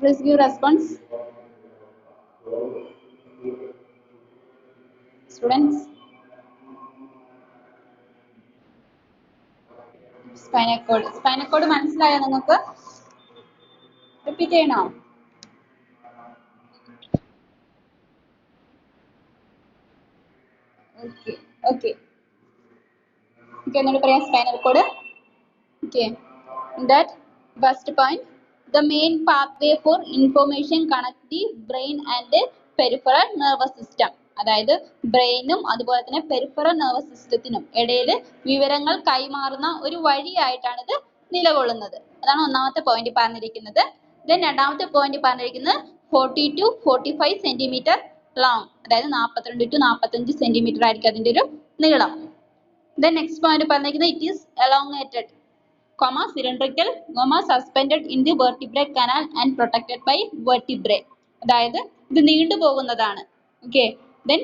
Please give response. Students. Spinal cord. Spinal cord മനസ്സിലായോ നിങ്ങൾക്ക്? Repeat ചെയ്യണോ? Okay. Okay. Okay, എന്നോട് പറയാം spinal cord. Okay. That first point, the main pathway for information connect the brain and the peripheral nervous system. അതായത് ബ്രെയിനും അതുപോലെ തന്നെ peripheral nervous സിസ്റ്റത്തിനും ഇടയിൽ വിവരങ്ങൾ കൈമാറുന്ന ഒരു വഴിയായിട്ടാണ് ഇത് നിലകൊള്ളുന്നത്. അതാണ് ഒന്നാമത്തെ പോയിന്റ് പറഞ്ഞിരിക്കുന്നത്. ദെൻ രണ്ടാമത്തെ പോയിന്റ് പറഞ്ഞിരിക്കുന്നത് 40 to 45 സെന്റിമീറ്റർ ലോങ്, അതായത് 42 to 45 സെന്റിമീറ്റർ ആയിരിക്കും അതിന്റെ ഒരു നീളം. ദെൻ നെക്സ്റ്റ് പോയിന്റ് പറഞ്ഞിരിക്കുന്നത് it is elongated, cylindrical, suspended in the vertebral canal and protected by vertebrae. അതായത് ഇത് നീണ്ടു പോകുന്നതാണ്. ഓക്കെ, ദെൻ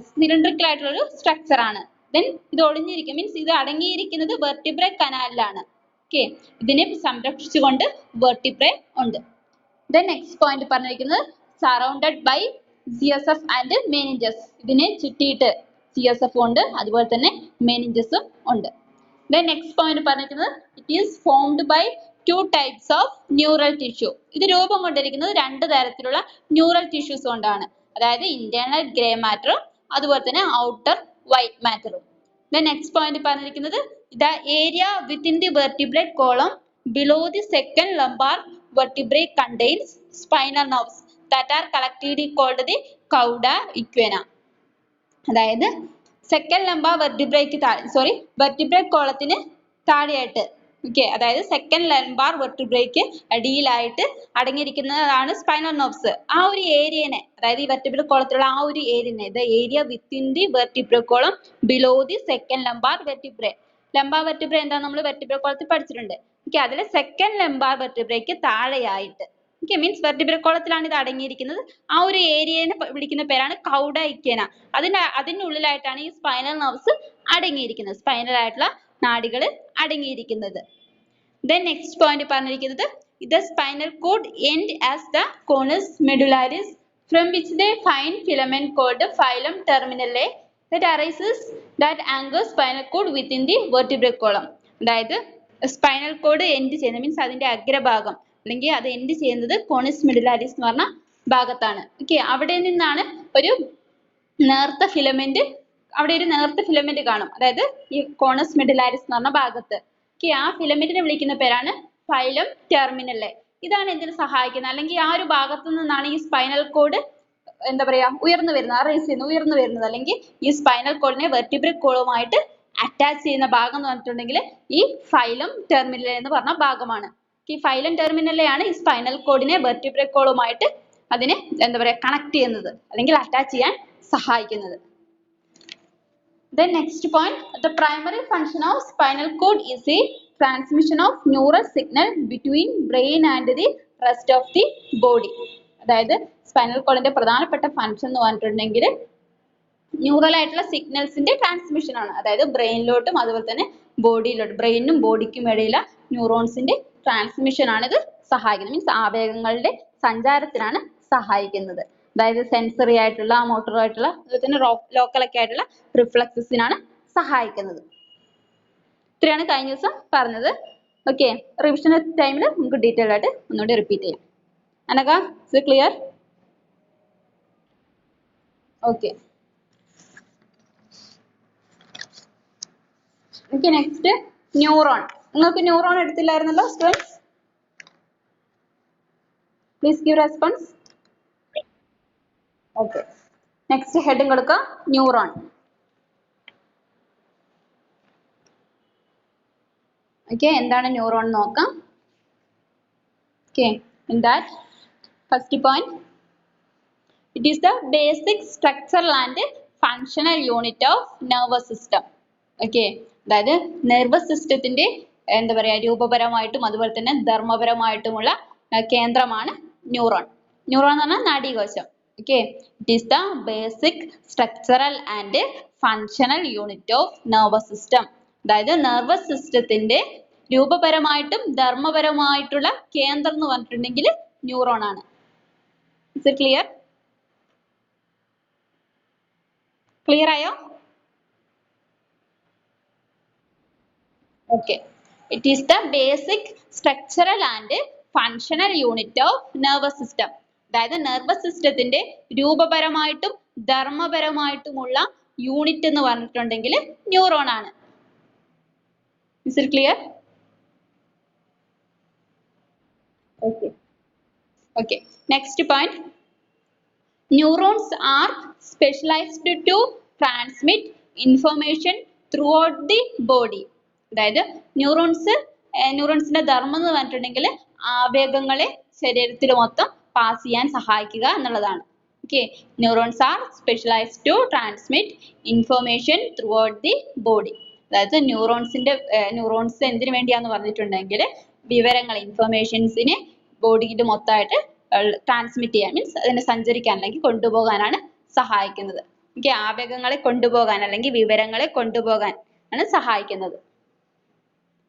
സിലിണ്ടറിക്കൽ ആയിട്ടുള്ള ഒരു സ്ട്രക്ചർ ആണ്. ദെൻ ഇത് ഒളിഞ്ഞിരിക്കും, മീൻസ് ഇത് അടങ്ങിയിരിക്കുന്നത് വെർട്ടിബ്രൽ കനാലിലാണ്. ഓക്കെ, ഇതിനെ സംരക്ഷിച്ചുകൊണ്ട് വെർട്ടിബ്രേ ഉണ്ട്. ദെൻ നെക്സ്റ്റ് പോയിന്റ് പറഞ്ഞിരിക്കുന്നത് surrounded by CSF and meninges. ഇതിനെ ചുറ്റിയിട്ട് CSF ഉണ്ട്, അതുപോലെ തന്നെ മെനിഞ്ചസും ഉണ്ട്. Then next point പറഞ്ഞിരിക്കുന്നത് it is formed by two types of neural tissue. ഇത് രൂപം കൊണ്ടിരിക്കുന്നത് രണ്ട് തരത്തിലുള്ള ന്യൂറൽ ടിഷ്യൂസ് കൊണ്ടാണ്, അതായത് ഇന്റേണൽ ഗ്രേ മാറ്ററും അതുപോലെ തന്നെ ഔട്ടർ വൈറ്റ് മാറ്ററും. Then next point പറഞ്ഞിരിക്കുന്നത് the area within the vertebral column below the second lumbar vertebrae contains spinal nerves that are collectively called the cauda equina. അതായത് സെക്കൻഡ് ലംബാർ വെർട്ടിബ്രയ്ക്ക് vertebral കോളത്തിന് താഴെയായിട്ട്, okay, അതായത് സെക്കൻഡ് ലംബാർ വെർട്ടിബ്രയ്ക്ക് അടിയിലായിട്ട് അടങ്ങിയിരിക്കുന്നതാണ് സ്പൈനൽ നെർവ്സ്. ആ ഒരു ഏരിയനെ, അതായത് ഈ വെർട്ടിബ്രൽ കോളത്തിലുള്ള ആ ഒരു ഏരിയനെ, the area within the vertebral column below the second lumbar vertebrae. Lumbar vertebrae എന്താ നമ്മൾ വെർട്ടിബ്രൽ കോളത്തിൽ പഠിച്ചിട്ടുണ്ട്. ഓക്കെ, അതിലെ സെക്കൻഡ് ലംബാർ വെർട്ടിബ്രയ്ക്ക് താഴെയായിട്ട്, ഓക്കെ, മീൻസ് വെർട്ടിബ്രൽ കോളത്തിലാണ് ഇത് അടങ്ങിയിരിക്കുന്നത്. ആ ഒരു ഏരിയനെ വിളിക്കുന്ന പേരാണ് കൗഡ ഇക്വേന. അതിനുള്ളിലായിട്ടാണ് ഈ സ്പൈനൽ നെർവ്സ് അടങ്ങിയിരിക്കുന്നത്, സ്പൈനൽ ആയിട്ടുള്ള നാഡികൾ അടങ്ങിയിരിക്കുന്നത്. ദെൻ നെക്സ്റ്റ് പോയിന്റ് പറഞ്ഞിരിക്കുന്നത് the spinal cord end as the conus medullaris from which the fine filament called the phylum terminale that arises that anchors spinal cord within the vertebral column. അതായത് spinal cord end ചെയ്യുന്നത് means അതിന്റെ അഗ്രഭാഗം അല്ലെങ്കിൽ അത് end ചെയ്യുന്നത് കോണസ് മെഡുലാരിസ് എന്ന് പറഞ്ഞ ഭാഗത്താണ്. Okay, അവിടെ നിന്നാണ് ഒരു നേർത്ത ഫിലമെന്റ്, അവിടെ ഒരു നേർത്ത ഫിലമെന്റ് കാണും, അതായത് ഈ കോണസ് മെഡുലാരിസ് എന്ന് പറഞ്ഞ ഭാഗത്ത്. ഓക്കെ, ആ ഫിലമെന്റിനെ വിളിക്കുന്ന പേരാണ് ഫൈലം ടെർമിനലെ. ഇതാണ് എന്തിനു സഹായിക്കുന്നത്, അല്ലെങ്കിൽ ആ ഒരു ഭാഗത്തു നിന്നാണ് ഈ സ്പൈനൽ കോഡ് എന്താ പറയാ ഉയർന്നു വരുന്നത്, അല്ലെങ്കിൽ ഈ സ്പൈനൽ കോഡിനെ വെർട്ടിബ്രൽ കോളുമായിട്ട് അറ്റാച്ച് ചെയ്യുന്ന ഭാഗം എന്ന് പറഞ്ഞിട്ടുണ്ടെങ്കിൽ ഈ ഫൈലം ടെർമിനലെ എന്ന് പറഞ്ഞ ഭാഗമാണ്. ഈ ഫൈലം ടെർമിനലെയാണ് ഈ സ്പൈനൽ കോഡിനെ വെർട്ടിബ്രൽ കോളുമായിട്ട് അതിനെ എന്താ പറയാ കണക്ട് ചെയ്യുന്നത് അല്ലെങ്കിൽ അറ്റാച്ച് ചെയ്യാൻ സഹായിക്കുന്നത്. Then next point, the primary function of spinal cord is a transmission of neural signal between brain and the rest of the body. അതായത് സ്പൈനൽ കോഡിന്റെ പ്രധാനപ്പെട്ട ഫംഗ്ഷൻ എന്ന് പറഞ്ഞിട്ടുണ്ടെങ്കിൽ ന്യൂറൽ ആയിട്ടുള്ള സിഗ്നൽസിന്റെ ട്രാൻസ്മിഷൻ ആണ്. അതായത് ബ്രെയിനിലോട്ടും അതുപോലെ തന്നെ ബോഡിയിലോട്ടും, ബ്രെയിനും ബോഡിക്കും ഇടയിലുള്ള ന്യൂറോൺസിന്റെ ട്രാൻസ്മിഷൻ ആണ് ഇത് സഹായിക്കുന്നത്, മീൻസ് ആവേഗങ്ങളുടെ സഞ്ചാരത്തിനാണ് സഹായിക്കുന്നത്. അതായത് സെൻസറി ആയിട്ടുള്ള, മോട്ടോർ ആയിട്ടുള്ള, അതുപോലെ തന്നെ ലോക്കലൊക്കെ ആയിട്ടുള്ള റിഫ്ലക്സസിനാണ് സഹായിക്കുന്നത്. ഇത്രയാണ് കഴിഞ്ഞ ദിവസം പറഞ്ഞത്. ഓക്കെ, റിവിഷൻ ടൈമിൽ നമുക്ക് ഡീറ്റെയിൽ ആയിട്ട് ഒന്നുകൂടി റിപ്പീറ്റ് ചെയ്യാം. അനക, is it clear? Okay. Okay, next neuron. നിങ്ങൾക്ക് ന്യൂറോൺ എടുത്തില്ലായിരുന്നല്ലോ students? Please give response. Okay, next heading കൊടുക്കുക, ന്യൂറോൺ. ഓക്കെ, എന്താണ് ന്യൂറോൺ നോക്കാം. Okay, in that first point, it is the basic structural and functional unit of nervous system. Okay, അതായത് nervous സിസ്റ്റത്തിന്റെ എന്താ പറയാ രൂപപരമായിട്ടും അതുപോലെ തന്നെ ധർമ്മപരമായിട്ടുമുള്ള കേന്ദ്രമാണ് ന്യൂറോൺ. ന്യൂറോൺ എന്ന് പറഞ്ഞാൽ നാഡീകോശം. Okay, it is the basic structural and functional unit of nervous system. അതായത് നെർവസ് സിസ്റ്റത്തിന്റെ രൂപപരമായിട്ടും ധർമ്മപരമായിട്ടുള്ള കേന്ദ്രം എന്ന് പറഞ്ഞിട്ടുണ്ടെങ്കിൽ ന്യൂറോൺ ആണ്. Is it clear? Clear ആയോ? Okay. It is the basic structural and functional unit of nervous system. അതായത് nervous systemത്തിന്റെ രൂപപരമായിട്ടും ധർമ്മപരമായിട്ടുമുള്ള യൂണിറ്റ് എന്ന് പറഞ്ഞിട്ടുണ്ടെങ്കിൽ ന്യൂറോൺ ആണ്. Is it clear? Okay. Okay. Next point. Neurons are specialized to transmit information throughout the body. അതായത് ന്യൂറോൺസിന്റെ ധർമ്മം എന്ന് പറഞ്ഞിട്ടുണ്ടെങ്കിൽ ആവേഗങ്ങളെ ശരീരത്തിൽ മൊത്തം പാസ് ചെയ്യാൻ സഹായിക്കുക എന്നുള്ളതാണ്. Okay. Neurons are specialized to transmit information throughout the body. അതായത് ന്യൂറോൺസ് എന്തിനു വേണ്ടിയാന്ന് പറഞ്ഞിട്ടുണ്ടെങ്കിൽ വിവരങ്ങൾ ഇൻഫർമേഷൻസിനെ ബോഡിയിൽ മൊത്തമായിട്ട് ട്രാൻസ്മിറ്റ് ചെയ്യാൻ മീൻസ് അതിനെ സഞ്ചരിക്കാൻ അല്ലെങ്കിൽ കൊണ്ടുപോകാനാണ് സഹായിക്കുന്നത്. ഓക്കെ, ആവേഗങ്ങളെ കൊണ്ടുപോകാൻ അല്ലെങ്കിൽ വിവരങ്ങളെ കൊണ്ടുപോകാൻ ആണ് സഹായിക്കുന്നത്.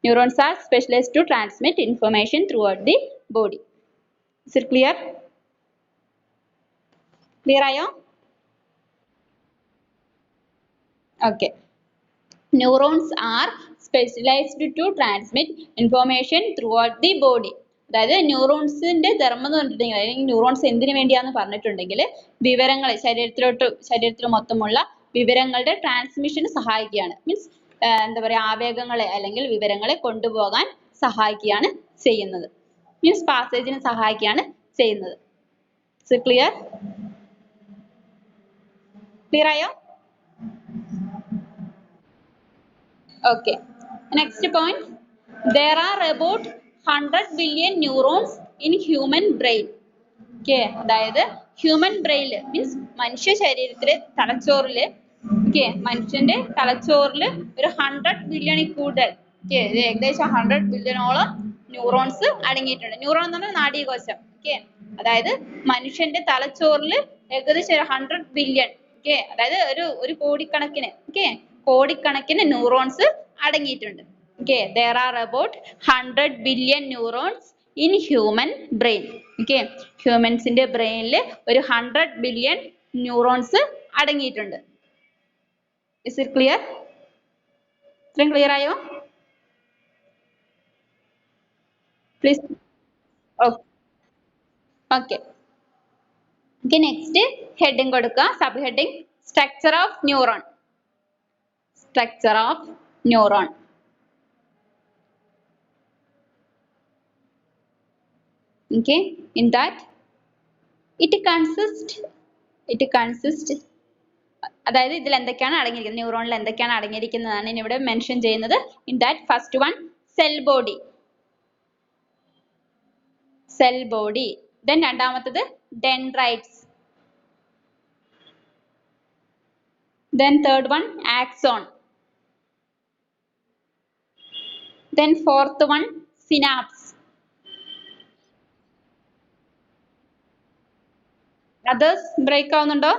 Neurons are specialized to transmit information throughout the body. Is it clear? Clear ആയോ? Okay. Neurons are specialized to transmit information throughout the body. അതായത് ന്യൂറോൺസിന്റെ ധർമ്മം എന്ന് പറഞ്ഞിട്ടുണ്ടെങ്കിൽ അല്ലെങ്കിൽ ന്യൂറോൺസ് എന്തിനു വേണ്ടിയാന്ന് പറഞ്ഞിട്ടുണ്ടെങ്കിൽ വിവരങ്ങളെ ശരീരത്തിൽ മൊത്തമുള്ള വിവരങ്ങളുടെ ട്രാൻസ്മിഷന് സഹായിക്കുകയാണ്. മീൻസ് എന്താ പറയാ, ആവേഗങ്ങളെ അല്ലെങ്കിൽ വിവരങ്ങളെ കൊണ്ടുപോകാൻ സഹായിക്കുകയാണ് ചെയ്യുന്നത്. മീൻസ് പാസേജിന് സഹായിക്കുകയാണ് ചെയ്യുന്നത്. So clear? ക്ലിയർ ആയോ? Okay. Next point. There are about 100 billion neurons in human brain. Okay. അതായത് ഹ്യൂമൻ ബ്രെയിനിൽ മീൻസ് മനുഷ്യ ശരീരത്തിലെ തലച്ചോറില് മനുഷ്യന്റെ തലച്ചോറില് ഒരു 100 ബില്യണിൽ കൂടുതൽ ഏകദേശം 100 ബില്യണോളം ന്യൂറോൺസ് അടങ്ങിയിട്ടുണ്ട്. ന്യൂറോൺ എന്ന് പറഞ്ഞാൽ നാഡീകോശം. അതായത് മനുഷ്യന്റെ തലച്ചോറില് ഏകദേശം 100 ബില്യൺ അതായത് ഒരു കോടിക്കണക്കിന് ന്യൂറോൺസ് അടങ്ങിയിട്ടുണ്ട്. There are about 100 billion neurons in human brain. ഹ്യൂമൻസിന്റെ ബ്രെയിനിൽ ഒരു 100 ബില്യൺ ന്യൂറോൺസ് അടങ്ങിയിട്ടുണ്ട്. Is it clear? ഇത്രയും ക്ലിയർ ആയോ? Please. Okay. Next heading കൊടുക്കുക. Sub heading structure of neuron. Structure of neuron. Okay, in that it consists അതായത് ഇതിൽ എന്തൊക്കെയാണ് അടങ്ങിയിരിക്കുന്നത്, ന്യൂറോണിൽ എന്തൊക്കെയാണ് അടങ്ങിയിരിക്കുന്നതാണ് ഇനി ഇവിടെ മെൻഷൻ ചെയ്യുന്നത്. In that first one cell body, then രണ്ടാമത്തത് dendrites, then third one axon, then fourth one synapse, others break ആവുന്നുണ്ടോ?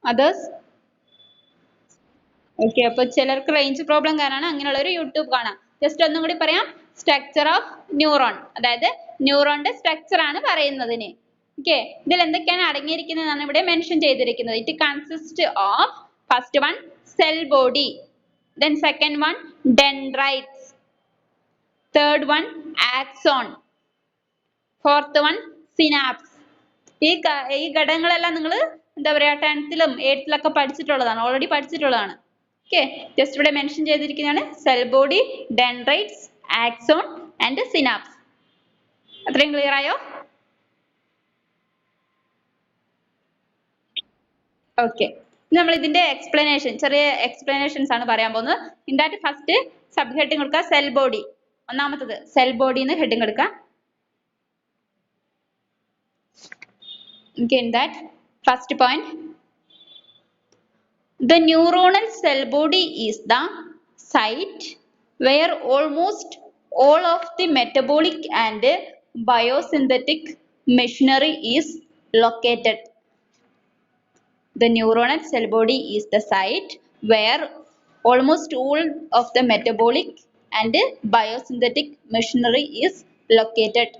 others okay, അപ്പോൾ ചിലർക്ക് റേഞ്ച് പ്രോബ്ലം കാരണമാണ് അങ്ങനെയുള്ള ഒരു യൂട്യൂബ് കാണാം. ജസ്റ്റ് ഒന്നും കൂടി പറയാം. സ്ട്രക്ചർ ഓഫ് ന്യൂറോൺ, അതായത് ന്യൂറോണിന്റെ സ്ട്രക്ചർ ആണ് പറയുന്നതിന്. ഇതിൽ എന്തൊക്കെയാണ് അടങ്ങിയിരിക്കുന്നതാണ് ഇവിടെ മെൻഷൻ ചെയ്തിരിക്കുന്നത്. It consist of first one cell body, then second one dendrites, third one axon, fourth one synapse. ഈ ഘടകങ്ങളെല്ലാം നിങ്ങൾ എന്താ പറയാ 10th ലും 8th ലൊക്കെ പഠിച്ചിട്ടുള്ളതാണ്, ഓൾറെഡി പഠിച്ചിട്ടുള്ളതാണ്. ജസ്റ്റ് ഇവിടെ മെൻഷൻ ചെയ്തിരിക്കുന്നതാണ് cell body, dendrites, axon and synapse. അത്രയും ക്ലിയർ ആയോ? ഓക്കെ, നമ്മൾ ഇതിന്റെ എക്സ്പ്ലനേഷൻ, ചെറിയ എക്സ്പ്ലനേഷൻസ് ആണ് പറയാൻ പോകുന്നത്. In that first sub heading കൊടുക്കുക സെൽ ബോഡി. ഒന്നാമത്തത് സെൽ ബോഡി എന്ന് ഹെഡിങ് എടുക്കുക. In that first point, the neuronal cell body is the site where almost all of the metabolic and biosynthetic machinery is located. The neuronal cell body is the site where almost all of the metabolic and biosynthetic machinery is located.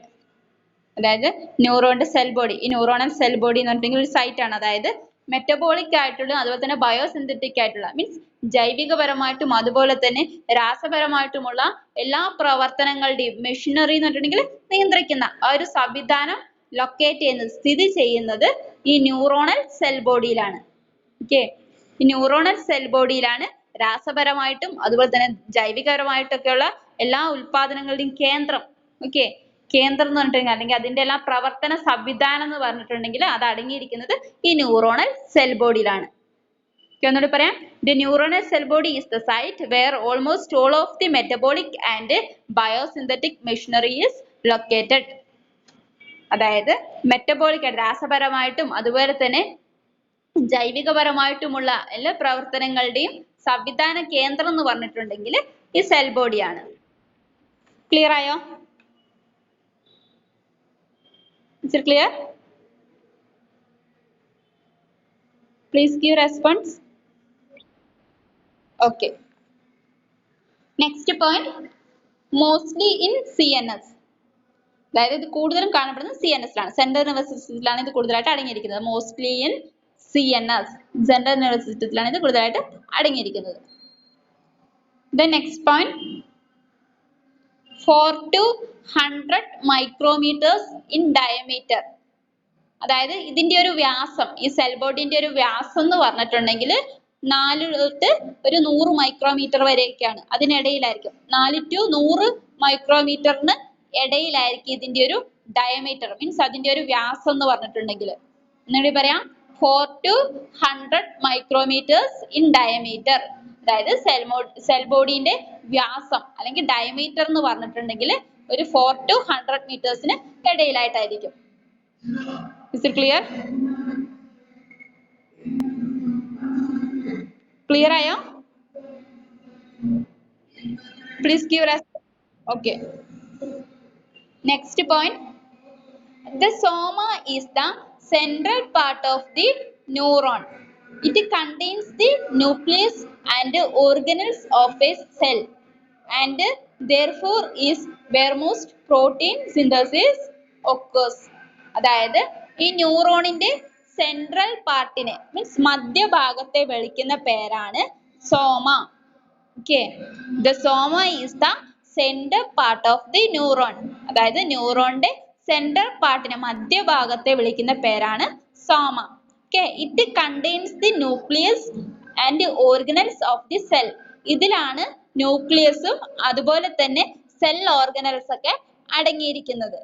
അതായത് ന്യൂറോണിന്റെ cell body, ഈ neuronal cell body എന്ന് പറഞ്ഞിട്ടുണ്ടെങ്കിൽ ഒരു site ആണ്. അതായത് metabolic ആയിട്ടുള്ള അതുപോലെ തന്നെ ബയോസിന്തറ്റിക് ആയിട്ടുള്ള മീൻസ് ജൈവികപരമായിട്ടും അതുപോലെ തന്നെ രാസപരമായിട്ടുമുള്ള എല്ലാ പ്രവർത്തനങ്ങളുടെയും മെഷീനറി എന്ന് പറഞ്ഞിട്ടുണ്ടെങ്കിൽ നിയന്ത്രിക്കുന്ന ആ ഒരു സംവിധാനം ലൊക്കേറ്റ് ചെയ്യുന്നത്, സ്ഥിതി ചെയ്യുന്നത് ഈ ന്യൂറോണൽ സെൽ ബോഡിയിലാണ്. ഓക്കെ, ഈ ന്യൂറോണൽ സെൽ ബോഡിയിലാണ് രാസപരമായിട്ടും അതുപോലെ തന്നെ ജൈവികപരമായിട്ടൊക്കെയുള്ള എല്ലാ ഉൽപാദനങ്ങളുടെയും കേന്ദ്രം. ഓക്കെ, കേന്ദ്രം എന്ന് പറഞ്ഞിട്ടുണ്ടെങ്കിൽ അല്ലെങ്കിൽ അതിന്റെ എല്ലാ പ്രവർത്തന സംവിധാനം എന്ന് പറഞ്ഞിട്ടുണ്ടെങ്കിൽ അത് അടങ്ങിയിരിക്കുന്നത് ഈ ന്യൂറോണൽ സെൽ ബോഡിയിലാണ്. ഒന്നുകൂടി പറയാം. The neuronal cell body is the site where almost all of the metabolic and biosynthetic machinery is located. അതായത് മെറ്റബോളിക് രാസപരമായിട്ടും അതുപോലെ തന്നെ ജൈവികപരമായിട്ടുമുള്ള എല്ലാ പ്രവർത്തനങ്ങളുടെയും സംവിധാന കേന്ദ്രം എന്ന് പറഞ്ഞിട്ടുണ്ടെങ്കിൽ ഈ സെൽ ബോഡിയാണ്. ക്ലിയർ ആയോ? Is it clear? Please give response. Okay. Next point, mostly in CNS. അതായത് ഇത് കൂടുതലും കാണപ്പെടുന്നത് CNS ലാണ്, സെൻട്രൽ നെർവസ് സിസ്റ്റത്തിലാണ് ഇത് കൂടുതലായിട്ട് അടങ്ങിയിരിക്കുന്നത്. Mostly in CNS, central nervous സിസ്റ്റത്തിലാണ് ഇത് കൂടുതലായിട്ട് അടങ്ങിയിരിക്കുന്നത്. The next point, 4 to 100 micrometers in diameter. അതായത് ഇതിന്റെ ഒരു വ്യാസം, ഈ സെൽ ബോഡിന്റെ ഒരു വ്യാസം എന്ന് പറഞ്ഞിട്ടുണ്ടെങ്കിൽ 4 തൊട്ട് ഒരു 100 മൈക്രോമീറ്റർ വരെയൊക്കെയാണ്. അതിനിടയിലായിരിക്കും 4 to 100 മൈക്രോമീറ്ററിന് ഇടയിലായിരിക്കും ഇതിന്റെ ഒരു ഡയമീറ്റർ, മീൻസ് അതിന്റെ ഒരു വ്യാസം എന്ന് പറഞ്ഞിട്ടുണ്ടെങ്കിൽ. എന്നുകൂടി പറയാം, 4 to 100 മൈക്രോമീറ്റേഴ്സ് ഇൻ ഡയമീറ്റർ. അതായത് സെൽ ബോഡിന്റെ വ്യാസം അല്ലെങ്കിൽ ഡയമീറ്റർ എന്ന് പറഞ്ഞിട്ടുണ്ടെങ്കിൽ ഒരു 4 to 100 മീറ്റേഴ്സിന് ഇടയിലായിട്ടായിരിക്കും. Is it clear? Clear ആയോ? Please give response. Okay. Next point, the soma is the central part of the neuron. It contains the nucleus and organelles of a cell and therefore is where most protein synthesis occurs. അതായത് ഈ ന്യൂറോണിന്റെ central പാർട്ടിനെ means മധ്യഭാഗത്തെ വിളിക്കുന്ന പേരാണ് soma. Okay, the soma is the centre part of the neuron. അതായത് ന്യൂറോണിന്റെ central പാർട്ടിനെ മധ്യഭാഗത്തെ വിളിക്കുന്ന പേരാണ് soma. Okay, it contains the nucleus and organelles of the cell. ഇതിലാണ് ന്യൂക്ലിയസും അതുപോലെ തന്നെ സെൽ ഓർഗനൽസ് ഒക്കെ അടങ്ങിയിരിക്കുന്നത്.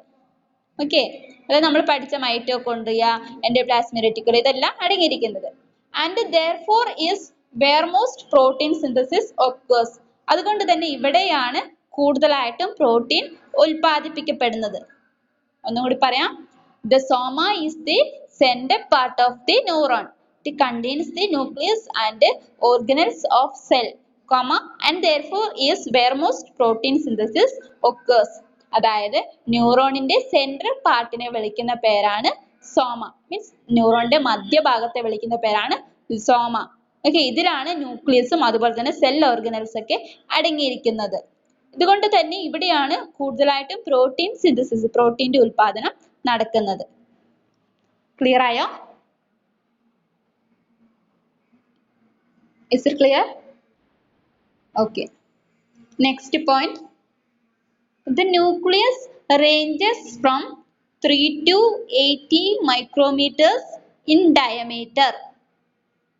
ഓക്കെ, അത് നമ്മൾ പഠിച്ച മൈറ്റോകോൺട്രിയ, എൻഡോപ്ലാസ്മിക് റെറ്റിക്കുലം ഇതെല്ലാം അടങ്ങിയിരിക്കുന്നത്. And therefore is where most protein synthesis occurs. അതുകൊണ്ട് തന്നെ ഇവിടെയാണ് കൂടുതലായിട്ടും പ്രോട്ടീൻ ഉൽപ്പാദിപ്പിക്കപ്പെടുന്നത്. ഒന്നുകൂടി പറയാം, the soma is the center part of the neuron. It contains the nucleus and organelles of cell, and therefore is where most protein synthesis occurs. അതായത് ന്യൂറോണിന്റെ central പാർട്ടിനെ വിളിക്കുന്ന പേരാണ് സോമ, മീൻസ് ന്യൂറോണിന്റെ മധ്യഭാഗത്തെ വിളിക്കുന്ന പേരാണ് സോമ. ഓക്കെ, ഇതിലാണ് ന്യൂക്ലിയസും അതുപോലെ തന്നെ സെൽ ഓർഗനൽസ് ഒക്കെ അടങ്ങിയിരിക്കുന്നത്. ഇതുകൊണ്ട് തന്നെ ഇവിടെയാണ് കൂടുതലായിട്ടും പ്രോട്ടീൻ സിന്തസിസ്, പ്രോട്ടീന്റെ ഉൽപാദനം നടക്കുന്നത്. ക്ലിയർ ആയോ? Is it clear? Okay. Next point, the nucleus ranges from 3 to 80 micrometers in diameter.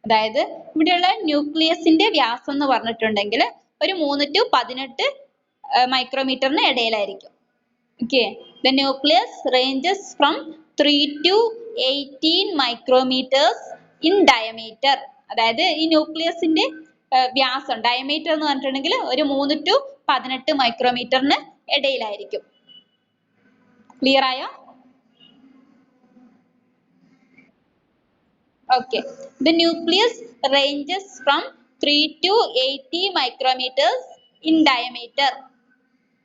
അതായത് ഇവിടെയുള്ള ന്യൂക്ലിയസിന്റെ വ്യാസം എന്ന് പറഞ്ഞിട്ടുണ്ടെങ്കിൽ ഒരു 3 to 18 മൈക്രോമീറ്ററിന് ഇടയിലായിരിക്കും. Okay, the nucleus ranges from 3 to 18 micrometers in diameter. അതായത് ഈ ന്യൂക്ലിയസിന്റെ വ്യാസം ഡയമീറ്റർ എന്ന് പറഞ്ഞിട്ടുണ്ടെങ്കിൽ ഒരു 3 to 18 മൈക്രോമീറ്ററിന് ഇടയിലായിരിക്കും. ക്ലിയർ ആയോ? Okay, the nucleus ranges from 3 to 80 micrometers in diameter.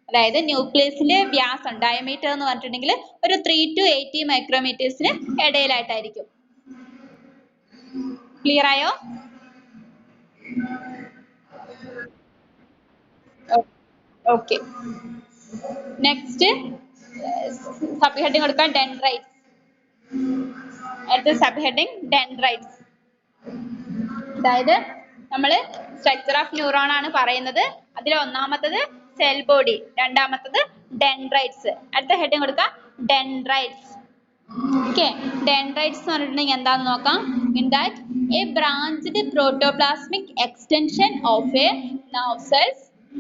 അതായത് ന്യൂക്ലിയസിന്റെ വ്യാസം ഡയമീറ്റർ എന്ന് പറഞ്ഞിട്ടുണ്ടെങ്കിൽ ഒരു 3 to 80 മൈക്രോമീറ്റേഴ്സിന് ഇടയിലായിട്ടായിരിക്കും. ക്ലിയർ ആയോ? ഓക്കെ, നെക്സ്റ്റ് സബ് ഹെഡിങ് കൊടുക്കാം ഡെൻഡ്രൈറ്റ്സ്. അടുത്ത സബ് ഹെഡിങ് ഡെൻഡ്രൈറ്റ്സ്. അതായത് നമ്മൾ സ്ട്രക്ചർ ഓഫ് ന്യൂറോൺ ആണ് പറയുന്നത്. അതിൽ ഒന്നാമത്തത് സെൽ ബോഡി, രണ്ടാമത്തത് ഡെൻഡ്രൈറ്റ്സ്. അടുത്ത ഹെഡിങ് കൊടുക്കാം ഡെൻഡ്രൈറ്റ്സ്. ഓക്കെ, ഡെൻഡ്രൈറ്റ്സ് എന്ന് പറഞ്ഞിട്ടുണ്ടെങ്കിൽ എന്താണെന്ന് നോക്കാം. In that A branched protoplasmic extension of A nerve cells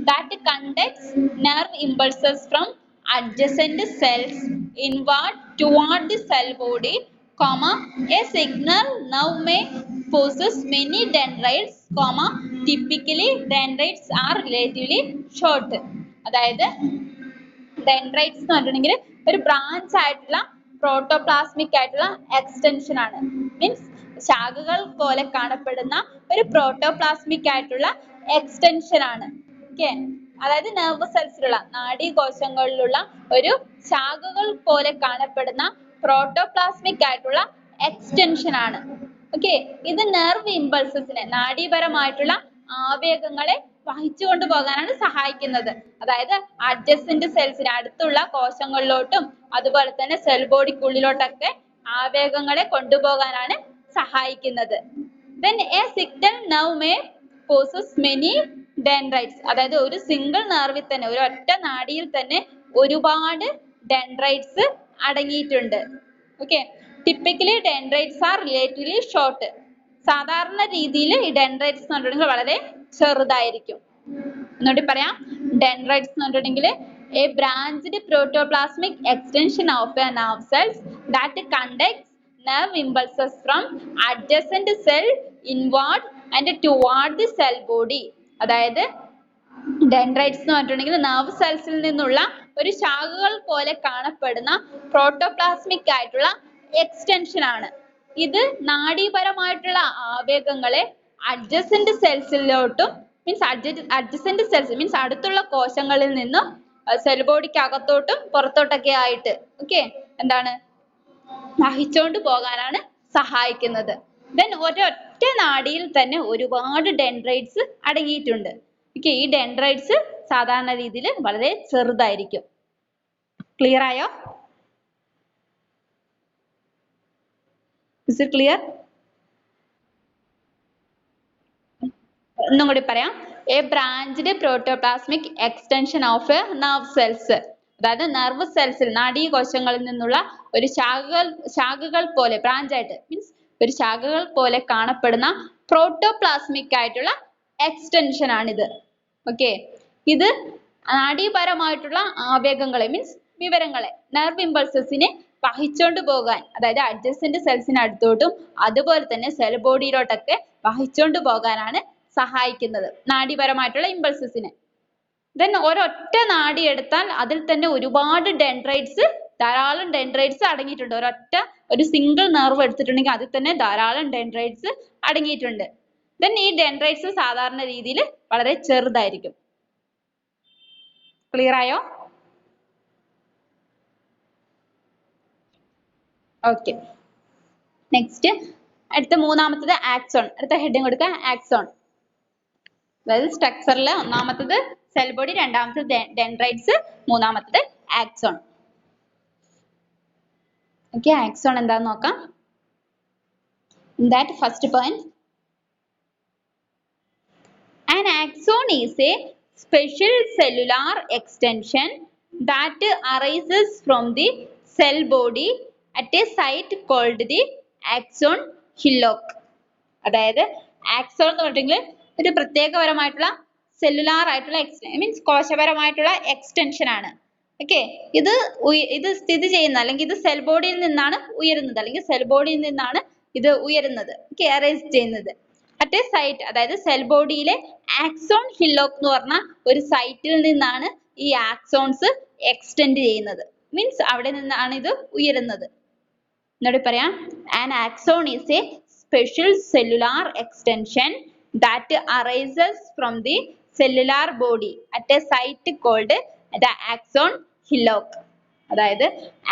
that conducts nerve impulses from adjacent cells inward toward the cell body, comma, a signal nerve may possess many dendrites, comma, typically dendrites are relatively short. അതായത് dendrites എന്ന് പറഞ്ഞിട്ടുണ്ടെങ്കിൽ ഒരു branch ആയിട്ടുള്ള protoplasmic ആയിട്ടുള്ള extension ആണ്. Means ശാഖകൾ പോലെ കാണപ്പെടുന്ന ഒരു പ്രോട്ടോപ്ലാസ്മിക് ആയിട്ടുള്ള എക്സ്റ്റൻഷൻ ആണ്. ഓക്കെ, അതായത് നെർവ് സെൽസിലുള്ള നാഡീകോശങ്ങളിലുള്ള ഒരു ശാഖകൾ പോലെ കാണപ്പെടുന്ന പ്രോട്ടോപ്ലാസ്മിക് ആയിട്ടുള്ള എക്സ്റ്റൻഷൻ ആണ്. ഓക്കെ, ഇത് നെർവ് ഇമ്പൾസസിനെ, നാഡീപരമായിട്ടുള്ള ആവേഗങ്ങളെ വഹിച്ചു കൊണ്ടുപോകാനാണ് സഹായിക്കുന്നത്. അതായത് അഡ്ജസന്റ് സെൽസിന്, അടുത്തുള്ള കോശങ്ങളിലോട്ടും അതുപോലെ തന്നെ സെൽ ബോഡിക്കുള്ളിലോട്ടൊക്കെ ആവേഗങ്ങളെ കൊണ്ടുപോകാനാണ് സഹായിക്കുന്നത്. Then a signal nerve may possess many dendrites. അതായത് ഒരു സിംഗിൾ നെർവിൽ തന്നെ, ഒരു ഒറ്റ നാഡിയിൽ തന്നെ ഒരുപാട് ഡെൻഡ്രൈറ്റ്സ് അടങ്ങിയിട്ടുണ്ട്. Okay, typically dendrites R relatively short. സാധാരണ രീതിയിൽ ഈ ഡെൻഡ്രൈറ്റ്സ് എന്ന് പറഞ്ഞിട്ടുണ്ടെങ്കിൽ വളരെ ചെറുതായിരിക്കും. ഒന്നുകൂടി പറയാം. ഡെൻഡ്രൈറ്റ്സ് എന്ന് പറഞ്ഞിട്ടുണ്ടെങ്കിൽ A branched protoplasmic extension of A nerve cells that conducts nerve impulses from adjacent cell inward and toward the cell body. അതായത് ഡെൻഡ്രൈറ്റ്സ് എന്ന് പറഞ്ഞിട്ടുണ്ടെങ്കിൽ നെർവ് സെൽസിൽ നിന്നുള്ള ഒരു ശാഖകൾ പോലെ കാണപ്പെടുന്ന പ്രോട്ടോപ്ലാസ്മിക് ആയിട്ടുള്ള എക്സ്റ്റൻഷൻ ആണ്. ഇത് നാഡീപരമായിട്ടുള്ള ആവേഗങ്ങളെ അഡ്ജസന്റ് സെൽസിലോട്ടും, മീൻസ് അഡ്ജസന്റ് സെൽസ് മീൻസ് അടുത്തുള്ള കോശങ്ങളിൽ നിന്നും സെൽ ബോഡിക്ക് അകത്തോട്ടും പുറത്തോട്ടൊക്കെ ആയിട്ട് ഓക്കെ എന്താണ് വഹിച്ചോണ്ട് പോകാനാണ് സഹായിക്കുന്നത്. ദെൻ ഒരൊറ്റ നാഡിയിൽ തന്നെ ഒരുപാട് ഡെൻഡ്രൈറ്റ്സ് അടങ്ങിയിട്ടുണ്ട്. ഓക്കെ, ഈ ഡെൻഡ്രൈറ്റ്സ് സാധാരണ രീതിയിൽ വളരെ ചെറുതായിരിക്കും. ക്ലിയർ ആയോ? Is it clear? ഒന്നും കൂടി പറയാം. A branched protoplasmic extension of nerve cells. അതായത് നെർവ് സെൽസിൽ, നാഡീകോശങ്ങളിൽ നിന്നുള്ള ഒരു ശാഖകൾ പോലെ, ബ്രാഞ്ച് ആയിട്ട് മീൻസ് ഒരു ശാഖകൾ പോലെ കാണപ്പെടുന്ന പ്രോട്ടോപ്ലാസ്മിക് ആയിട്ടുള്ള എക്സ്റ്റൻഷൻ ആണിത്. ഓക്കെ, ഇത് നാഡീപരമായിട്ടുള്ള ആവേഗങ്ങളെ മീൻസ് വിവരങ്ങളെ, നെർവ് ഇമ്പൾസസിനെ വഹിച്ചോണ്ട് പോകാൻ, അതായത് അഡ്ജസന്റ് സെൽസിന് അടുത്തോട്ടും അതുപോലെ തന്നെ സെൽ ബോഡിയിലോട്ടൊക്കെ വഹിച്ചോണ്ട് പോകാനാണ് സഹായിക്കുന്നത് നാഡീപരമായിട്ടുള്ള ഇമ്പൾസസിനെ. ദെൻ ഒരൊറ്റ നാഡി എടുത്താൽ അതിൽ തന്നെ ഒരുപാട് ഡെൻഡ്രൈറ്റ്സ്, ധാരാളം ഡെൻഡ്രൈറ്റ്സ് അടങ്ങിയിട്ടുണ്ട്. ഒരു സിംഗിൾ നെർവ് എടുത്തിട്ടുണ്ടെങ്കിൽ അതിൽ തന്നെ ധാരാളം ഡെൻഡ്രൈറ്റ്സ് അടങ്ങിയിട്ടുണ്ട്. ദെൻ ഈ ഡെൻഡ്രൈറ്റ്സ് സാധാരണ രീതിയിൽ വളരെ ചെറുതായിരിക്കും. ക്ലിയർ ആയോ? ഓക്കെ, നെക്സ്റ്റ് അടുത്ത മൂന്നാമത്തത് ആക്സോൺ. അടുത്ത ഹെഡിങ് കൊടുക്കുക ആക്സോൺ. അതായത് സ്ട്രക്ചറിൽ ഒന്നാമത്തത് സെൽ ബോഡി, രണ്ടാമത്തത് ഡെൻഡ്രൈറ്റ്സ്, മൂന്നാമത്തത് ആക്സോൺ. ഓക്കെ, ആക്സോൺ എന്താന്ന് നോക്കാം. That first point, an axon is a special cellular extension that arises from the cell body at a site called the axon hillock. അതായത് axon എന്ന് പറഞ്ഞിട്ടുണ്ടെങ്കിൽ ഒരു പ്രത്യേകപരമായിട്ടുള്ള സെല്ലുലാർ ആയിട്ടുള്ള means കോശപരമായിട്ടുള്ള extension ആണ്. Okay, ഇത് സ്ഥിതി ചെയ്യുന്ന, അല്ലെങ്കിൽ ഇത് സെൽ ബോഡിയിൽ നിന്നാണ് ഉയരുന്നത്, അല്ലെങ്കിൽ സെൽ ബോഡിയിൽ നിന്നാണ് ഇത് ഉയരുന്നത്, അറൈസ് ചെയ്യുന്നത്. അറ്റ് എ സൈറ്റ്, അതായത് സെൽ ബോഡിയിലെ ആക്സോൺ ഹില്ലോക്ക് എന്ന് പറഞ്ഞ ഒരു സൈറ്റിൽ നിന്നാണ് ഈ ആക്സോൺസ് എക്സ്റ്റെൻഡ് ചെയ്യുന്നത്. മീൻസ് അവിടെ നിന്നാണ് ഇത് ഉയരുന്നത്. എന്നോട് പറയാം. An axon is A special cellular extension that arises from the cellular body at a site called the axon hillock. അതായത്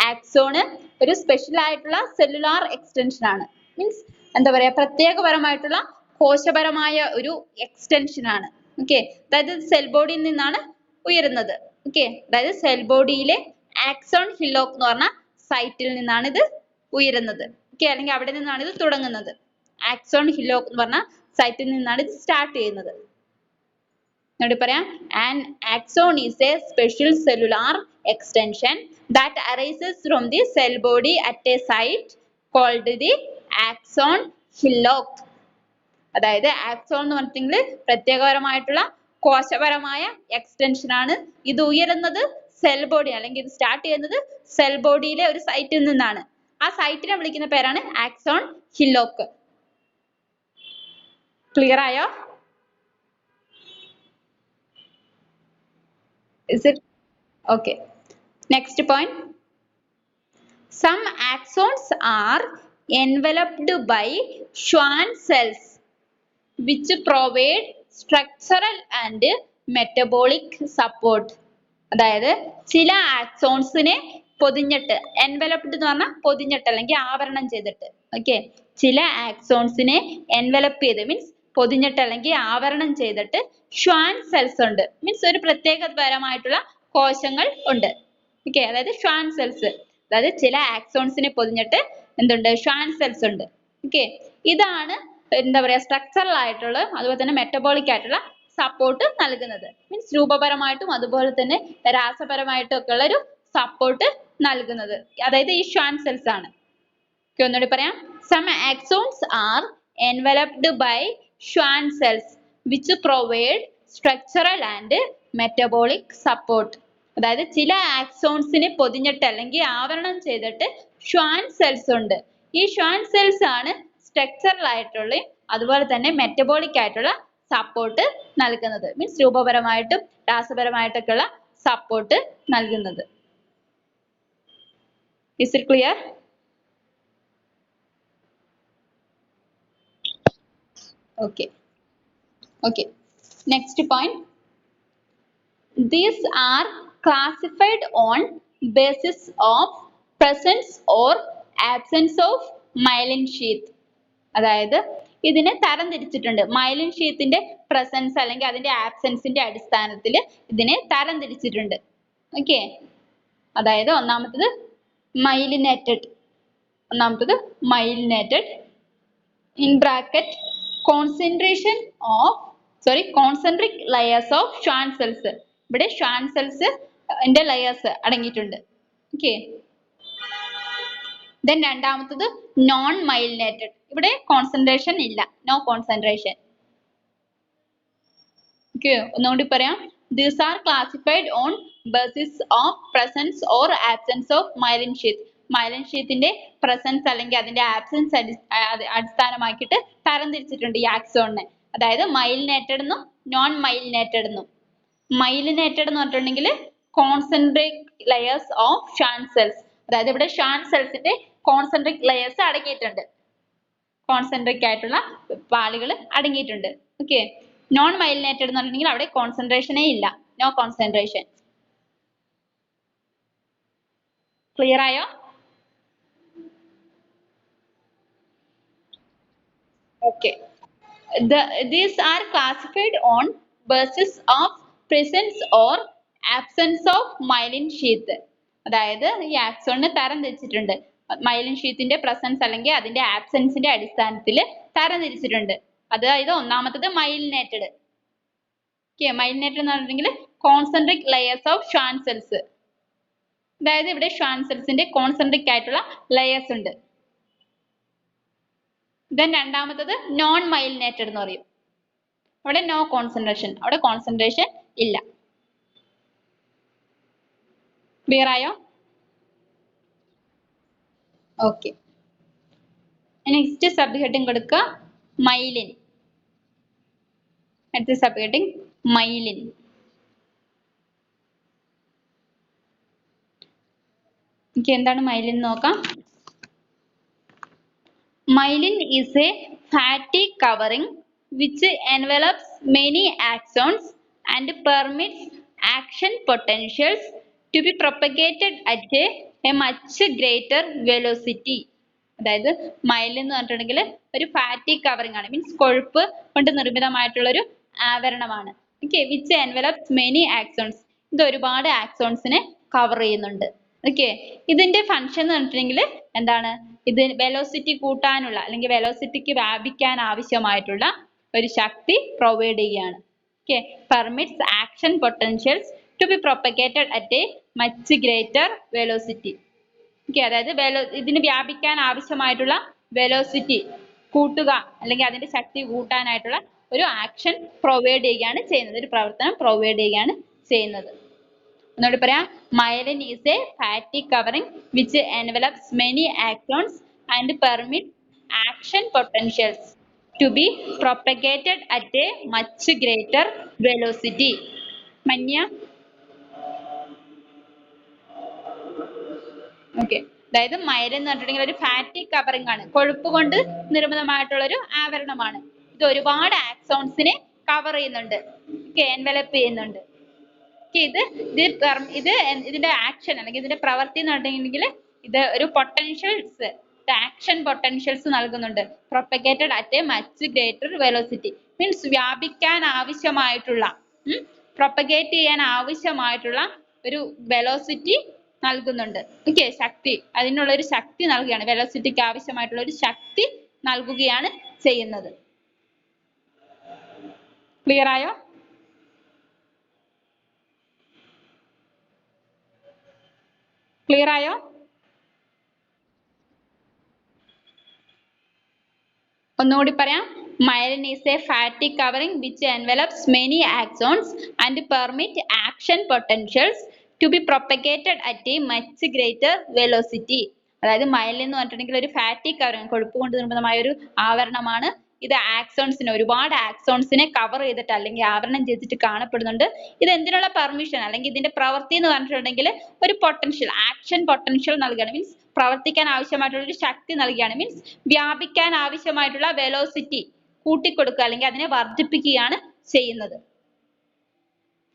ആക്സോൺ ഒരു സ്പെഷ്യൽ ആയിട്ടുള്ള സെല്ലുലാർ എക്സ്റ്റൻഷൻ ആണ്. മീൻസ് എന്താ പറയാ, പ്രത്യേകപരമായിട്ടുള്ള കോശപരമായ ഒരു എക്സ്റ്റൻഷൻ ആണ്. ഓക്കെ, അതായത് സെൽ ബോഡിയിൽ നിന്നാണ് ഉയരുന്നത്. ഓക്കെ, അതായത് സെൽ ബോഡിയിലെ ആക്സോൺ ഹില്ലോക്ക് എന്ന് പറഞ്ഞ സൈറ്റിൽ നിന്നാണ് ഇത് ഉയരുന്നത്. ഓക്കെ, അല്ലെങ്കിൽ അവിടെ നിന്നാണ് ഇത് തുടങ്ങുന്നത്. ആക്സോൺ ഹില്ലോക്ക് എന്ന് പറഞ്ഞ സൈറ്റിൽ നിന്നാണ് ഇത് സ്റ്റാർട്ട് ചെയ്യുന്നത്. എന്നിട്ട് പറയാം, an axon is a special cellular extension that arises from the cell body at a site called the axon hillock. അതായത് ആക്സോൺ എന്ന് പറഞ്ഞിട്ടുണ്ടെങ്കിൽ പ്രത്യേകപരമായിട്ടുള്ള കോശപരമായ എക്സ്റ്റൻഷൻ ആണ്. ഇത് ഉയരുന്നത് സെൽ ബോഡി, അല്ലെങ്കിൽ ഇത് സ്റ്റാർട്ട് ചെയ്യുന്നത് സെൽ ബോഡിയിലെ ഒരു സൈറ്റിൽ നിന്നാണ്. ആ സൈറ്റിനെ വിളിക്കുന്ന പേരാണ് ആക്സോൺ ഹില്ലോക്ക്. ക്ലിയർ ആയോ? Is it okay? Next point, some axons are enveloped by Schwann cells which provide structural and metabolic support. അതായത് ചില ആക്സോൺസിനെ പൊതിഞ്ഞിട്ട്, എൻവലപ്ഡ് എന്ന് പറഞ്ഞാൽ പൊതിഞ്ഞിട്ട് അല്ലെങ്കിൽ ആവരണം ചെയ്തിട്ട്. ഓക്കെ, ചില ആക്സോൺസിനെ എൻവലപ്പ് ചെയ്ത് മീൻസ് പൊതിഞ്ഞിട്ട് അല്ലെങ്കിൽ ആവരണം ചെയ്തിട്ട് ഷ്വാൻ സെൽസ് ഉണ്ട്. മീൻസ് ഒരു പ്രത്യേകപരമായിട്ടുള്ള കോശങ്ങൾ ഉണ്ട്. ഓക്കെ, അതായത് ഷ്വാൻ സെൽസ്, അതായത് ചില ആക്സോൺസിനെ പൊതിഞ്ഞിട്ട് എന്തുണ്ട്, ഷ്വാൻ സെൽസ് ഉണ്ട്. ഓക്കെ, ഇതാണ് എന്താ പറയാ സ്ട്രക്ചറൽ ആയിട്ടുള്ള അതുപോലെ തന്നെ മെറ്റബോളിക് ആയിട്ടുള്ള സപ്പോർട്ട് നൽകുന്നത്. മീൻസ് രൂപപരമായിട്ടും അതുപോലെ തന്നെ രാസപരമായിട്ടും ഒക്കെ ഉള്ള ഒരു സപ്പോർട്ട് നൽകുന്നത് അതായത് ഈ ഷ്വാൻ സെൽസ് ആണ്. ഒന്നുകൂടി പറയാം, some axons are enveloped by Schwann cells which provide structural and metabolic support. അതായത് ചില ആക്സോൺസിനെ പൊതിഞ്ഞിട്ട് അല്ലെങ്കിൽ ആവരണം ചെയ്തിട്ട് ഷ്വാൻ സെൽസ് ഉണ്ട്. ഈ ഷ്വാൻ സെൽസ് ആണ് സ്ട്രക്ചറൽ ആയിട്ടുള്ള അതുപോലെ തന്നെ മെറ്റബോളിക് ആയിട്ടുള്ള സപ്പോർട്ട് നൽകുന്നത്. മീൻസ് രൂപപരമായിട്ടും രാസപരമായിട്ടൊക്കെയുള്ള സപ്പോർട്ട് നൽകുന്നത്. Is it clear? Okay. Next point, these are classified on basis of presence or absence of myelin sheath. അതായത് ഇതിനെ തരംതിരിച്ചിട്ടുണ്ട്. മൈലിൻ ഷീത്തിന്റെ പ്രസൻസ് അല്ലെങ്കിൽ അതിന്റെ ആബ്സെൻസിന്റെ അടിസ്ഥാനത്തിൽ ഇതിനെ തരംതിരിച്ചിട്ടുണ്ട്. ഓക്കെ, അതായത് ഒന്നാമത്തത് myelinated, in bracket concentric layers of Schwann cells. ഇവിടെ Schwann cells ന്റെ layers അടങ്ങിയിട്ടുണ്ട്. ഓക്കെ, then രണ്ടാമത്തത് നോൺ മൈലിനേറ്റഡ്, ഇവിടെ കോൺസെൻട്രേഷൻ ഇല്ല, നോ കോൺസെൻട്രേഷൻ. ഓക്കെ, ഒന്നുകൂടി പറയാം, these are classified on basis of presence or absence of myelin sheath. Myelin ഷീത്തിന്റെ presence അല്ലെങ്കിൽ അതിന്റെ ആബ്സെൻസ് അടിസ്ഥാനമാക്കിയിട്ട് തരംതിരിച്ചിട്ടുണ്ട് ഈ ആക്സോണിനെ. അതായത് മൈലിനേറ്റഡ് എന്നും നോൺ മൈലിനേറ്റഡ് എന്നും. മൈലിനേറ്റഡ് എന്ന് പറഞ്ഞിട്ടുണ്ടെങ്കിൽ concentric layers of Schwann cells, അതായത് ഇവിടെ ഷ്വാൻ സെൽസിന്റെ കോൺസെൻട്രിക് ലെയേഴ്സ് അടങ്ങിയിട്ടുണ്ട്, കോൺസെൻട്രിക് ആയിട്ടുള്ള പാളികൾ അടങ്ങിയിട്ടുണ്ട്. ഓക്കെ, നോൺ മൈലിനേറ്റഡ് എന്ന് പറഞ്ഞിട്ടുണ്ടെങ്കിൽ അവിടെ കോൺസെൻട്രേഷനേ ഇല്ല, നോ കോൺസെൻട്രേഷൻ. ക്ലിയർ ആയോ? Okay, these are classified on basis of presence or absence of myelin sheath. അതായത് ഈ ആക്സോണിനെ തരംതിരിച്ചിട്ടുണ്ട്. മൈലിൻ ഷീത്തിന്റെ പ്രസൻസ് അല്ലെങ്കിൽ അതിന്റെ ആബ്സെൻസിന്റെ അടിസ്ഥാനത്തിൽ തരംതിരിച്ചിട്ടുണ്ട്. അതായത് ഒന്നാമത്തത് മൈലിനേറ്റഡ്. ഓക്കെ, മൈലിനേറ്റഡ് എന്ന് പറഞ്ഞിട്ടുണ്ടെങ്കിൽ concentric layers of Schwann cells, അതായത് ഇവിടെ ഷ്വാൻ സെൽസിന്റെ കോൺസെൻട്രിക് ആയിട്ടുള്ള ലെയേഴ്സ് ഉണ്ട്. then രണ്ടാമത്തത് നോൺ മൈലിനേറ്റഡ് എന്ന് പറയും, അവിടെ നോ കോൺസെൻട്രേഷൻ, അവിടെ കോൺസെൻട്രേഷൻ ഇല്ല. ക്ലിയർ ആയോ? ഓക്കെ, നെക്സ്റ്റ് സബ് ഹെഡിങ് കൊടുക്കുക മൈലിൻ. അടുത്ത സബ് ഹെഡിങ് മൈലിൻ. എന്താണ് മൈലിൻ നോക്കാം. Myelin is a fatty covering which envelops many axons and permits action potentials to be propagated at a much greater velocity. അതായത് myelin എന്ന് പറഞ്ഞിട്ടുണ്ടെങ്കിൽ ഒരു fatty covering ആണ്, means കൊഴുപ്പ് കൊണ്ട് നിർമ്മിതമായിട്ടുള്ള ഒരു ആവരണമാണ്. Okay, which envelops many axons, ഇത് ഒരുപാട് ആക്സോൺസിനെ കവർ ചെയ്യുന്നുണ്ട്. ഓക്കെ, ഇതിന്റെ ഫംഗ്ഷൻ എന്ന് പറഞ്ഞിട്ടുണ്ടെങ്കിൽ എന്താണ്, ഇത് വെലോസിറ്റി കൂട്ടാനുള്ള അല്ലെങ്കിൽ വെലോസിറ്റിക്ക് വ്യാപിക്കാൻ ആവശ്യമായിട്ടുള്ള ഒരു ശക്തി പ്രൊവൈഡ് ചെയ്യുകയാണ്. Okay, permits action potentials to be propagated at a much greater velocity. Okay, അതായത് ഇതിന് വ്യാപിക്കാൻ ആവശ്യമായിട്ടുള്ള വെലോസിറ്റി കൂട്ടുക അല്ലെങ്കിൽ അതിന്റെ ശക്തി കൂട്ടാനായിട്ടുള്ള ഒരു ആക്ഷൻ പ്രൊവൈഡ് ചെയ്യുകയാണ് ചെയ്യുന്നത്, ഒരു പ്രവർത്തനം പ്രൊവൈഡ് ചെയ്യുകയാണ് ചെയ്യുന്നത്. ഒന്നുകൂടി പറയാം, myelin is a fatty covering which envelops many axons and permits action potentials to be propagated at a much greater velocity. മന്യ, okay, അതായത് മൈലിൻ എന്ന് പറഞ്ഞിട്ടുണ്ടെങ്കിൽ ഒരു ഫാറ്റി കവറിംഗ് ആണ്, കൊഴുപ്പ് കൊണ്ട് നിർമ്മിതമായിട്ടുള്ള ഒരു ആവരണമാണ്. ഇത് ഒരുപാട് ആക്സോൺസിനെ കവർ ചെയ്യുന്നുണ്ട്, എൻവലപ്പ് ചെയ്യുന്നുണ്ട്. ഇതിന്റെ ആക്ഷൻ അല്ലെങ്കിൽ ഇതിന്റെ പ്രവൃത്തി എന്ന് പറഞ്ഞിട്ടുണ്ടെങ്കിൽ ഇത് ഒരു പൊട്ടൻഷ്യൽസ്, ആക്ഷൻ പൊട്ടൻഷ്യൽസ് നൽകുന്നുണ്ട്. Propagated at a much greater velocity means വ്യാപിക്കാൻ ആവശ്യമായിട്ടുള്ള, പ്രൊപ്പഗേറ്റ് ചെയ്യാൻ ആവശ്യമായിട്ടുള്ള ഒരു വെലോസിറ്റി നൽകുന്നുണ്ട്. ഓക്കെ, ശക്തി, അതിനുള്ള ഒരു ശക്തി നൽകുകയാണ്, വെലോസിറ്റിക്ക് ആവശ്യമായിട്ടുള്ള ഒരു ശക്തി നൽകുകയാണ് ചെയ്യുന്നത്. ക്ലിയർ ആയോ? ക്ലിയർ ആയോ? ഒന്നുകൂടി പറയാം, myelin is a fatty covering which envelops many axons and permit action potentials to be propagated at a much greater velocity. അതായത് മൈലിൻ എന്ന് പറഞ്ഞിട്ടുണ്ടെങ്കിൽ ഒരു ഫാറ്റി കവറിംഗ്, കൊഴുപ്പ് കൊണ്ട് നിർമ്മിതമായ ഒരു ആവരണമാണ്. ഇത് ആക്സോൺസിനെ, ഒരുപാട് ആക്സോൺസിനെ കവർ ചെയ്തിട്ട് അല്ലെങ്കിൽ ആവരണം ചെയ്തിട്ട് കാണപ്പെടുന്നുണ്ട്. ഇത് എന്തിനുള്ള പെർമിഷൻ അല്ലെങ്കിൽ ഇതിന്റെ പ്രവൃത്തി എന്ന് പറഞ്ഞിട്ടുണ്ടെങ്കിൽ ഒരു പൊട്ടൻഷ്യൽ, ആക്ഷൻ പൊട്ടൻഷ്യൽ നൽകുകയാണ്, മീൻസ് പ്രവർത്തിക്കാൻ ആവശ്യമായിട്ടുള്ള ഒരു ശക്തി നൽകുകയാണ്, മീൻസ് വ്യാപിക്കാൻ ആവശ്യമായിട്ടുള്ള വെലോസിറ്റി കൂട്ടിക്കൊടുക്കുക അല്ലെങ്കിൽ അതിനെ വർദ്ധിപ്പിക്കുകയാണ് ചെയ്യുന്നത്.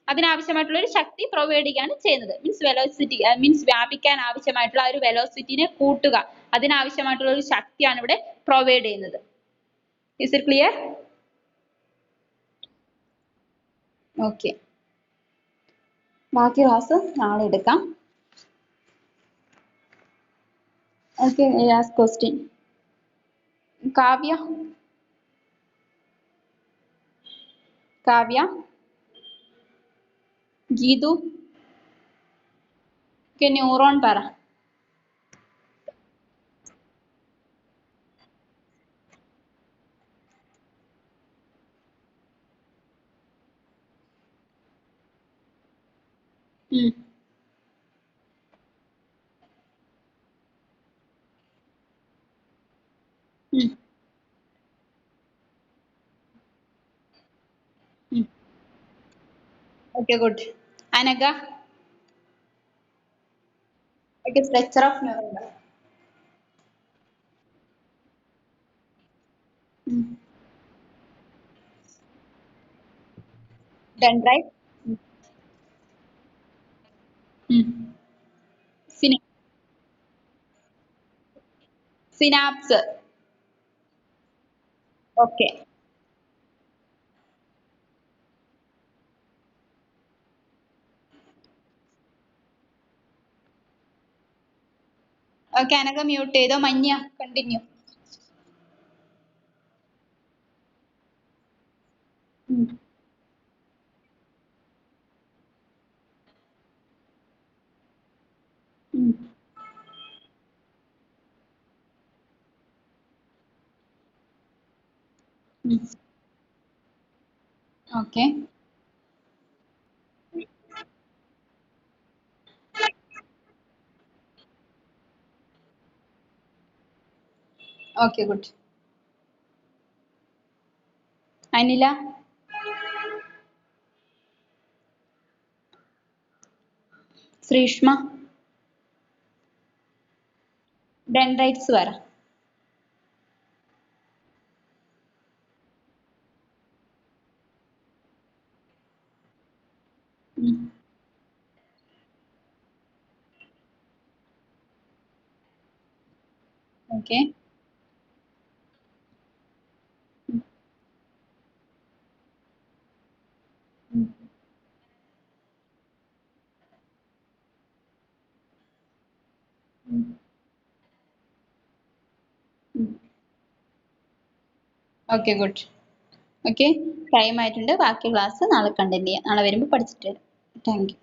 അതിനാവശ്യമായിട്ടുള്ള ഒരു ശക്തി പ്രൊവൈഡ് ചെയ്യുകയാണ് ചെയ്യുന്നത്. മീൻസ് വെലോസിറ്റി മീൻസ് വ്യാപിക്കാൻ ആവശ്യമായിട്ടുള്ള ഒരു വെലോസിറ്റിനെ കൂട്ടുക, അതിനാവശ്യമായിട്ടുള്ള ഒരു ശക്തിയാണ് ഇവിടെ പ്രൊവൈഡ് ചെയ്യുന്നത്. Is it clear? ഓക്കെ, ബാക്കി ക്ലാസ് നാളെ എടുക്കാം. Okay, last question. Kavya, Kavya, Geethu, neuron പറ. Okay, good. Anaga, it is lecture of November. Done, right? Synapse. Okay. Okay, Anaga mute ചെയ്തോ. മഞ്ഞ continue. Okay. Okay, good. Anila, Srishma, dendrites പറ. Okay. Okay good. Okay time ആയിട്ടുണ്ട്. ബാക്കി class നാളെ continue ചെയ്യാം. നാളെ വരുമ്പോൾ പഠിച്ചിട്ട് വരാം. Thank you.